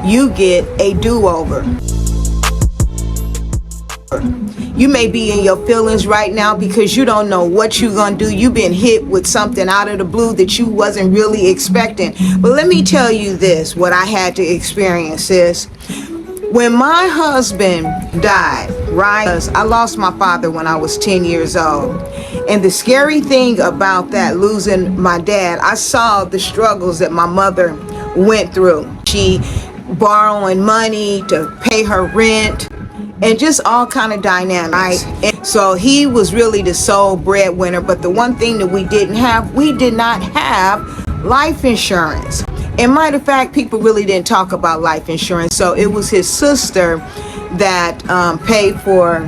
you get a do-over. You may be in your feelings right now because you don't know what you're gonna do. You've been hit with something out of the blue that you wasn't really expecting. But let me tell you this, what I had to experience is, when my husband died, right? I lost my father when I was 10 years old. And the scary thing about that, losing my dad, I saw the struggles that my mother went through. She borrowing money to pay her rent, and just all kind of dynamics, right? And so he was really the sole breadwinner. But the one thing that we did not have life insurance. And matter of fact, people really didn't talk about life insurance. So it was his sister that paid for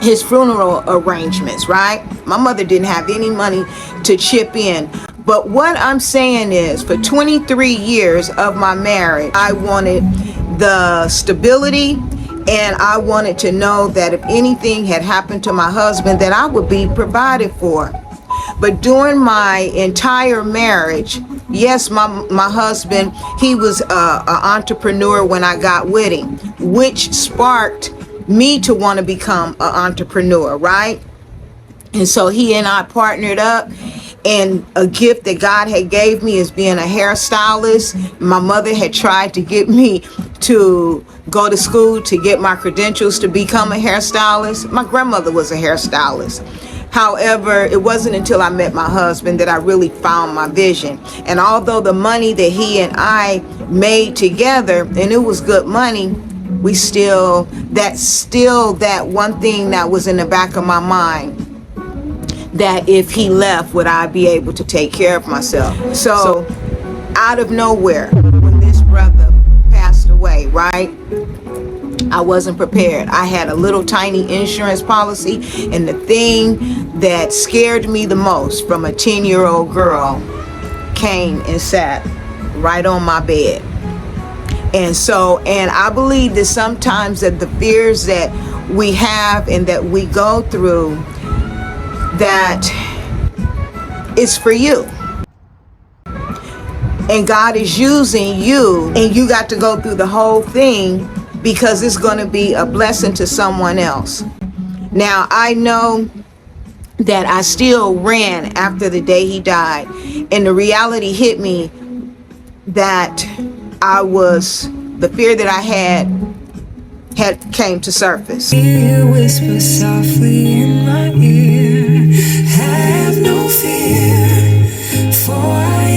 his funeral arrangements, right? My mother didn't have any money to chip in. But what I'm saying is, for 23 years of my marriage, I wanted the stability, and I wanted to know that if anything had happened to my husband, that I would be provided for. But during my entire marriage, yes, my husband, he was an entrepreneur when I got with him, which sparked me to want to become an entrepreneur, right? And so he and I partnered up, and a gift that God had gave me is being a hairstylist. My mother had tried to get me to go to school to get my credentials to become a hairstylist. My grandmother was a hairstylist. However, it wasn't until I met my husband that I really found my vision. And although the money that he and I made together, and it was good money, that one thing that was in the back of my mind, that if he left, would I be able to take care of myself? So out of nowhere, when this brother passed away, right, I wasn't prepared. I had a little tiny insurance policy, and the thing that scared me the most from a 10-year-old girl came and sat right on my bed. And I believe that sometimes that the fears that we have and that we go through, that is for you. And God is using you, and you got to go through the whole thing because it's going to be a blessing to someone else. Now, I know that I still ran after the day he died, and the reality hit me that the fear that I had came to surface. You whisper softly in my ear, have no fear, for I